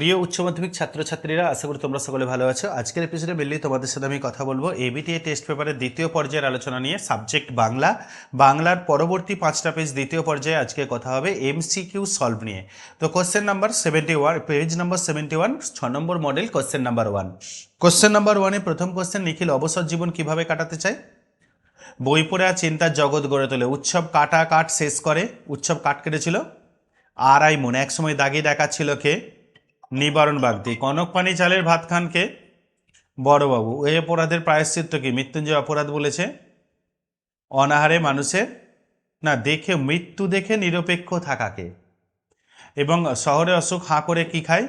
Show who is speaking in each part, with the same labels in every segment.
Speaker 1: প্রিয় উচ্চ মাধ্যমিক ছাত্রছাত্রীরা, আশা করি তোমরা সকলে ভালো আছো। আজকের এপিসোডে মেনলি তোমাদের সাথে আমি কথা বলবো এবিটিএ টেস্ট পেপারের দ্বিতীয় পর্যায়ের আলোচনা নিয়ে। সাবজেক্ট বাংলা, বাংলার পরবর্তী 5টা পেজ দ্বিতীয় পর্যায়ে আজকে কথা হবে এমসিকিউ সলভ নিয়ে। তো কোশ্চেন নাম্বার 71, পেজ নাম্বার 71, 6 নম্বর model, question number 1। Question number 1-এ প্রথম কোশ্চেন, নিখিল অবসর জীবন কিভাবে কাটাতে চায়? বই পড়ে আর চিন্তার জগৎ গড়ে তোলে। উৎসব কাটা কাট শেষ করে। উৎসব কাট কেটেছিল আড়াই মন। এক সময় দাগি দেখাচ্ছিল কে? নিবারণ বাগদি। কনক পানি চালের ভাত খান কে? বড়বাবু। এই অপরাধের প্রায়শ্চিত্ত কি? মৃত্যুঞ্জয় অপরাধ বলেছে অনাহারে মানুষের না দেখে, মৃত্যু দেখে নিরপেক্ষ থাকাকে। এবং শহরে অসুখ হাঁ করে কি খায়?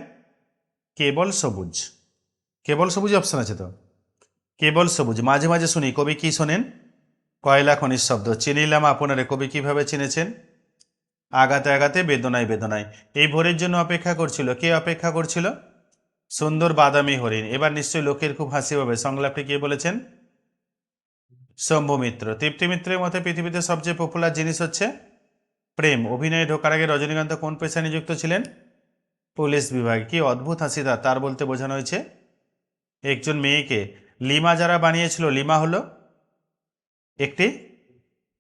Speaker 1: কেবল সবুজ। কেবল সবুজ অপশন আছে তো, কেবল সবুজ। মাঝে মাঝে শুনি, কবি কি শোনেন? কয়লা খনিজ শব্দ। চিনিলাম আপনারে, কবি কিভাবে চিনেছেন? আগাতে আগাতে বেদনায় বেদনায়। এই ভোরের জন্য অপেক্ষা করছিল কে? অপেক্ষা করছিল সুন্দর বাদামি হরিণ। এবার নিশ্চয়ই লোকের খুব হাসি হবে। সংলাপটি কে বলেছেন? শম্ভু মিত্র। তৃপ্তি মিত্রের মতে পৃথিবীতে সবচেয়ে পপুলার জিনিস হচ্ছে প্রেম। অভিনয়ে ঢোকার আগে রজনীকান্ত কোন পেশায় নিযুক্ত ছিলেন? পুলিশ বিভাগে। কি অদ্ভুত হাসি তার বলতে বোঝানো হয়েছে একজন মেয়েকে। লিমা যারা বানিয়েছিল, লিমা হলো একটি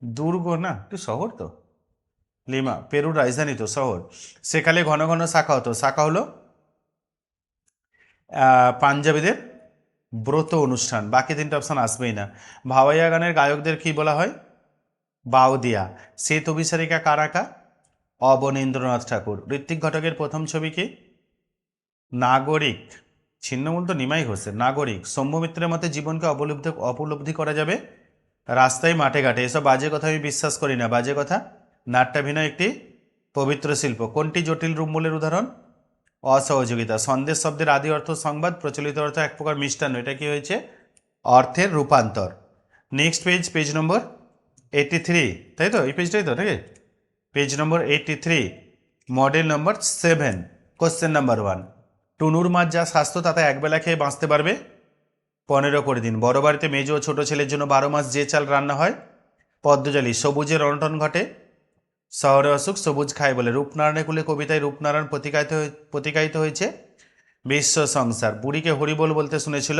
Speaker 1: দুর্গ, না একটু শহর তো। লিমা পেরুর রাজধানী তো, শহর। সেকালে ঘন ঘন শাখা হতো। শাখা হলো পাঞ্জাবিদের ব্রত অনুষ্ঠান। বাকি তিনটা অপশান আসবেই না। ভাওয়াইয়া গানের গায়কদের কি বলা হয়? বাউদিয়া। শ্বেত অভিসারিকা কার আঁকা? অবনীন্দ্রনাথ ঠাকুর। ঋত্বিক ঘটকের প্রথম ছবি কি? নাগরিক। ছিন্নমূল তো নিমাই ঘোষের। নাগরিক। শম্ভু মিত্রের মতে জীবনকে উপলব্ধি করা যাবে রাস্তায়, মাঠে ঘাটে। এসব বাজে কথা আমি বিশ্বাস করি না। বাজে কথা। নাট্যাভিনয় একটি পবিত্র শিল্প। কোনটি জটিল রূপমূলের উদাহরণ? অসহযোগিতা। সন্দেশ শব্দের আদি অর্থ সংবাদ, প্রচলিত অর্থ এক প্রকার মিষ্টান্ন। এটা কি হয়েছে? অর্থের রূপান্তর। নেক্সট পেজ, পেজ নম্বর 83, তাই তো? এই পেজটাই তো, ঠিক আছে? পেজ নম্বর 83, মডেল নম্বর 7, কোশ্চেন নাম্বার 1। টুনুর মাছ যা স্বাস্থ্য তাতে একবেলা খেয়ে বাঁচতে পারবে 15 দিন। বড় বাড়িতে মেজ ও ছোট ছেলের জন্য 12 মাস যে চাল রান্না হয় পদ্মজালি। সবুজের অনটন ঘটে শহরে অসুখ সবুজ খায় বলে। রূপনারায়ণের কুলে কবিতায় রূপনারায়ণ প্রতিকায়িত হয়েছে বিশ্ব সংসার। বুড়িকে হরিবোল বলতে শুনেছিল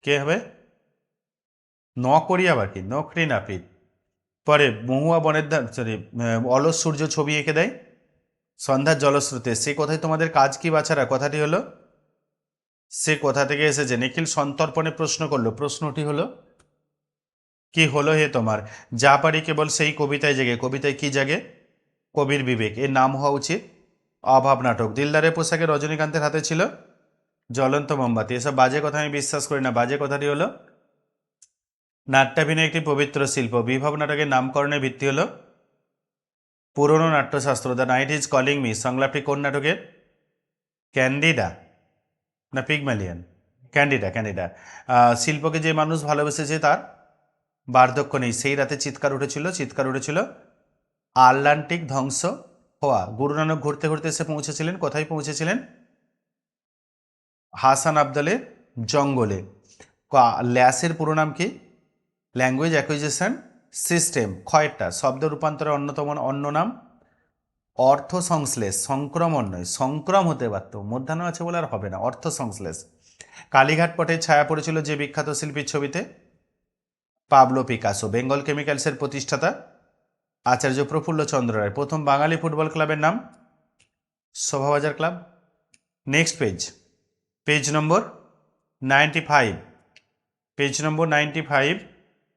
Speaker 1: কে হবে? নকরিয়া বাকি, নকরি নাপিত। পরে মহুয়া বনের ধান, সরি, অলস সূর্য ছবি এঁকে দেয় সন্ধ্যার জলস্রোতে। সে কথায় তোমাদের কাজ কি বাছারা? কথাটি হলো সে কোথা থেকে এসেছে? নিখিল সন্তর্পণে প্রশ্ন করলো। প্রশ্নটি হলো কি হলো হে তোমার? যা পারি কেবল সেই কবিতায় জেগে। কবিতায় কি জাগে? কবির বিবেক। এর নাম হওয়া উচিত অভাব নাটক। দিলদারের পোশাকে রজনীকান্তের হাতে ছিল জ্বলন্ত মোমবাতি। এসব বাজে কথা আমি বিশ্বাস করি না। বাজে কথাটি হলো নাট্যাভিনয় একটি পবিত্র শিল্প। বিভব নাটকের নামকরণের ভিত্তি হলো পুরনো নাট্যশাস্ত্র। The night is calling me সংলাপটি কোন নাটকের? ক্যান্ডিডা না পিগম্যালিয়ন? Candida, candida. শিল্পকে যে মানুষ ভালোবেসেছে তার বার্ধক্য নেই। সেই রাতে চিৎকার উঠেছিল আটলান্টিক ধ্বংস হওয়া। গুরু নানক ঘুরতে ঘুরতে এসে পৌঁছেছিলেন কোথায়? পৌঁছেছিলেন হাসান আবদালের জঙ্গলে। ল্যাসের পুরো নাম কি? Language acquisition system. ক্ষয়টা শব্দ রূপান্তরের অন্য নাম অর্থ সংশ্লেষ। সংক্রমণ নয়, সংক্রম হতে পারত, মধ্যাহ্ন আছে বলে আর হবে না। অর্থ সংশ্লেষ। কালীঘাট পটে ছায়া পড়েছিল যে বিখ্যাত শিল্পীর ছবিতে? Pablo Picasso. বেঙ্গল কেমিক্যালসের প্রতিষ্ঠাতা আচার্য প্রফুল্ল চন্দ্র রায়। প্রথম বাঙালি ফুটবল ক্লাবের নাম Shobhabazar club. Next page, page নম্বর 95, পেজ নম্বর 95,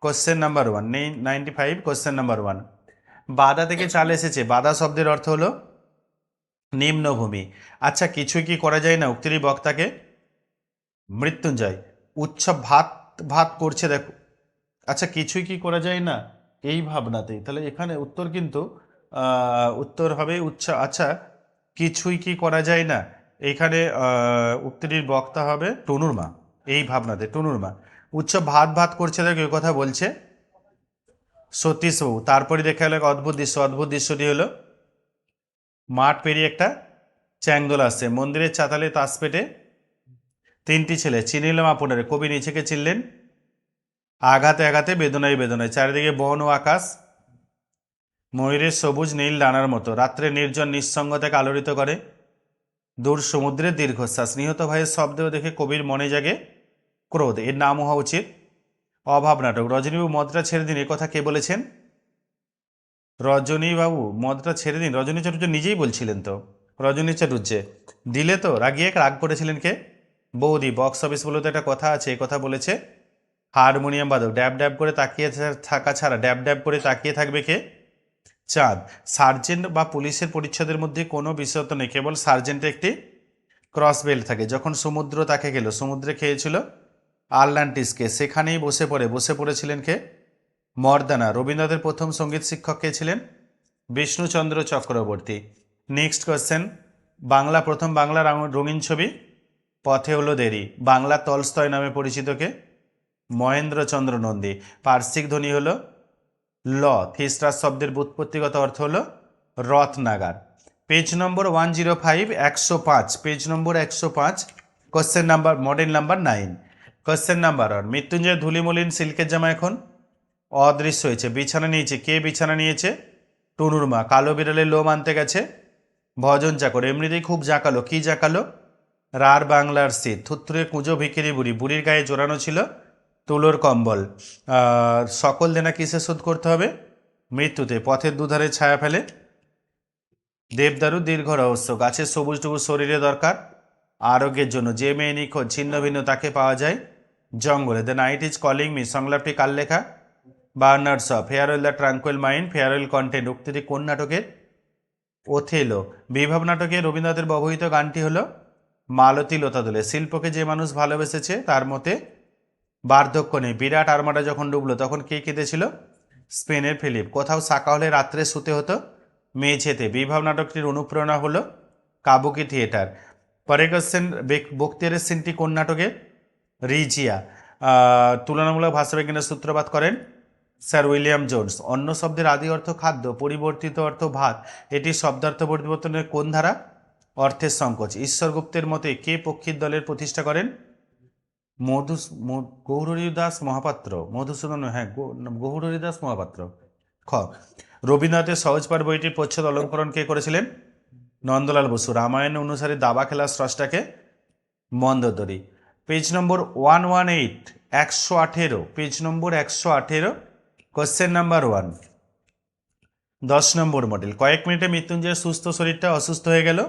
Speaker 1: কোশ্চেন নাম্বার 1। 95, question number 1। বাদা থেকে চাল এসেছে। বাদা শব্দের অর্থ হলো নিম্নভূমি। আচ্ছা, কিছুই কি করা যায় না? উক্তির বক্তাকে মৃত্যুঞ্জয়। উৎসব ভাত ভাত করছে দেখো। আচ্ছা, কিছুই কি করা যায় না এই ভাবনাতেই, তাহলে এখানে উত্তর কিন্তু উত্তর হবে আচ্ছা, কিছুই কি করা যায় না, এখানে উক্তিটির বক্তা হবে টুনুর মা। এই ভাবনাতে টুনুর মা। উৎসব ভাত ভাত করছে দেখো, এই কথা বলছে সতীশবাবু। তারপরে দেখা গেল অদ্ভুত দৃশ্য। অদ্ভুত দৃশ্যটি হলো মাঠ পেরিয়ে একটা চ্যাংদোল আসছে। মন্দিরের চাতালে তাস পেটে 3টি ছেলে। চিনিলাম আপনারে, কবি নিজেকে চিনলেন আঘাতে আঘাতে বেদনায় বেদনায়। চারিদিকে বন ও আকাশ ময়ূরের সবুজ নীল ডানার মতো। রাত্রে নির্জন নিঃসঙ্গতাকে আলোড়িত করে দূর সমুদ্রের দীর্ঘশ্বাস। নিহত ভাইয়ের শব্দ দেখে কবির মনে জাগে ক্রোধ, এর নাম হওয়া উচিত অভাব নাটক। রজনীবাবু মদটা ছেড়ে দিন, এ কথা কে বলেছেন? রজনীবাবু মদটা ছেড়ে দিন, রজনী চাটুর্য নিজেই বলছিলেন তো। রজনী চাটুর্যে দিলে তো রাগিয়ে রাগ করেছিলেন কে? বৌদি। বক্স অফিস বলে তো একটা কথা আছে, এই কথা বলেছে হারমোনিয়াম বাদক। ড্যাব ড্যাব করে তাকিয়ে থাকা ছাড়া ড্যাব ড্যাব করে তাকিয়ে থাকবে কে? চাঁদ। সার্জেন্ট বা পুলিশের পরিচ্ছদের মধ্যে কোনো বিশেষত্ব নেই, কেবল সার্জেন্টের একটি ক্রস বেল্ট থাকে। যখন সমুদ্র তাকে গেল, সমুদ্রে খেয়েছিল আটলান্টিসকে, সেখানেই বসে পড়েছিলেন কে? মর্দানা। রবীন্দ্রনাথের প্রথম সঙ্গীত শিক্ষক কে ছিলেন? বিষ্ণুচন্দ্র চক্রবর্তী। নেক্সট কোয়েশ্চেন, প্রথম বাংলা রঙিন ছবি পথে হলো দেরি। বাংলা তলস্তয় নামে পরিচিত কে? মহেন্দ্রচন্দ্র নন্দী। পার্শ্বিক ধ্বনি হলো ল। থিস্টাস শব্দের ব্যুৎপত্তিগত অর্থ হলো রথ নাগার। পেজ নম্বর 105, 105, পেজ নম্বর 105, question number model number 9। Question number 1, Mrityunjay ধুলিমলিন সিল্কের জামা এখন অদৃশ্য হয়েছে। বিছানা নিয়েছে কে? বিছানা নিয়েছে টুনুর মা। কালো বিড়ালের লোম আনতে গেছে ভজন চাকর। এমনিতেই খুব জাঁকালো, কি জাঁকালো? রার বাংলার শীত। থুত্তুরে কুঁজো ভিখিরি বুড়ি, বুড়ির গায়ে জোরানো ছিল তুলোর কম্বল। সকল দেনা কিসে শোধ করতে হবে? মৃত্যুতে। পথের দুধারে ছায়া ফেলে দেবদারু দীর্ঘ রহস্য। গাছের সবুজটুকু শরীরে দরকার আরোগ্যের জন্য। যে মেয়ে নিখোঁজ ছিন্ন ভিন্ন তাকে পাওয়া যায় জঙ্গলে। The night is calling me সংলাপটি কার লেখা? Bernard Shaw. Farewell the tranquil mind, farewell content উক্তিটি কোন নাটকের? ওথেলো। বিভব নাটকে রবীন্দ্রনাথের ব্যবহৃত গানটি হলো মালতী লতা দোলে। শিল্পকে যে মানুষ ভালোবেসেছে তার মতে বার্ধক্য নেই। বিরাট আর্মাটা যখন ডুবলো তখন কে কেঁদেছিল? স্পেনের ফিলিপ। কোথাও সাকা হলে রাত্রে শুতে হতো মেঝেতে। বিভব নাটকটির অনুপ্রেরণা হলো কাবুকি থিয়েটার। পরের কোশ্চেন, বক্তিয়ারের সিনটি কোন নাটকে? রিজিয়া। তুলনামূলক ভাষাবিজ্ঞানের সূত্রপাত করেন স্যার উইলিয়াম জোন্স। অন্য শব্দের আদি অর্থ খাদ্য, পরিবর্তিত অর্থ ভাত, এটি শব্দার্থ পরিবর্তনের কোন ধারা? অর্থের সংকোচ। ঈশ্বরগুপ্তের মতে কে পক্ষীর দলের প্রতিষ্ঠা করেন? গৌরহরিদাস মহাপাত্র। মধুসূদন, হ্যাঁ, গৌরহরিদাস মহাপাত্র। খ, রবীন্দ্রনাথের সহজপাঠ বইটির প্রচ্ছদ অলঙ্করণ কে করেছিলেন? নন্দলাল বসু। রামায়ণ অনুসারে দাবা খেলার স্রষ্টাকে? মন্দোদরি। পেজ নম্বর 118, 118, পেজ নম্বর 118, কোশ্চেন নাম্বার 1, 10 নম্বর মডেল। কয়েক মিনিটে মৃত্যুঞ্জয়ের সুস্থ শরীরটা অসুস্থ হয়ে গেল।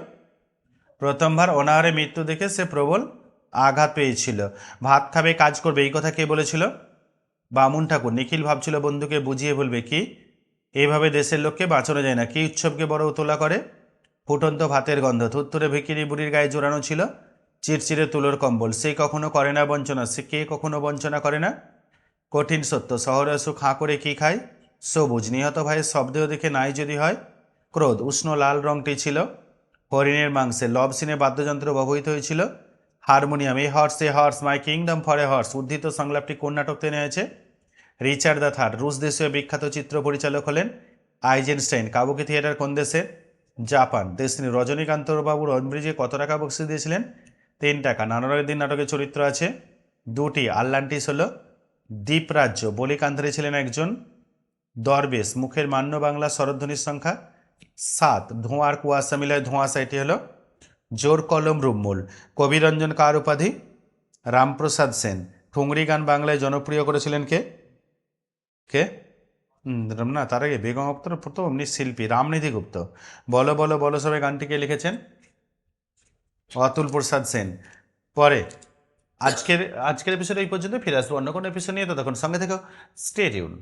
Speaker 1: প্রথমবার অনাহারে মৃত্যু দেখে সে প্রবল আঘাত পেয়েছিল। ভাত খাবে, কাজ করবে, এই কথা কে বলেছিল? বামুন ঠাকুর। নিখিল ভাবছিল বন্ধুকে বুঝিয়ে বলবে কি এইভাবে দেশের লোককে বাঁচানো যায় না। কি উৎসবকে বড় তোলা করে? ফুটন্ত ভাতের গন্ধ। থুত্তুরে ভিখিরি বুড়ির গায়ে জোড়ানো ছিল চিরচিরে তুলোর কম্বল। সে কখনো করে না বঞ্চনা। সে কে কখনো বঞ্চনা করে না? কঠিন সত্য। শহরে আসু খাঁ করে কি খায়? সবুজ। নিহত ভাইয়ের শব্দেহ দেখে নাই যদি হয় ক্রোধ। উষ্ণ লাল রংটি ছিল হরিণের মাংসে। লব সিনে বাদ্যযন্ত্র ব্যবহৃত হয়েছিল harmonium. A horse my kingdom for a horse উদ্ধৃত সংলাপটি কোন নাটক থেকে নেওয়া হয়েছে? Richard the third. রুশ দেশীয় বিখ্যাত চিত্র পরিচালক হলেন আইজেনস্টাইন। কাবুকি থিয়েটার কোন দেশে? জাপান। দেশনি। রজনীকান্ত বাবু রণব্রিজে কত টাকা বক্সিস দিয়েছিলেন? 3 টাকা। নানারয়ের দিন নাটকের চরিত্র আছে 2টি। আটলান্টিস হলো দ্বীপরাজ্য। বলি কান্তারি ছিলেন একজন দরবেশ। মুখের মান্য বাংলা স্বরধ্বনির সংখ্যা 7। ধোঁয়ার কুয়াশা মিলায় ধোঁয়াশা, এটি হলো জোর কলম রুমমূল। কবিরঞ্জন কার উপাধি? রামপ্রসাদ সেন। ঠুংরি গান বাংলায় জনপ্রিয় করেছিলেন কে? কে? না, তার আগে বেগম আক্তার প্রথম শিল্পী রামনিধি গুপ্ত। বলো বলো বলো সবে গানটিকে লিখেছেন অতুল প্রসাদ সেন। পরে আজকের এপিসোড এই পর্যন্ত। ফিরে আসবো অন্য কোনো এপিসোড নিয়ে। ততক্ষণ সঙ্গে থেকো, স্টে টিউন।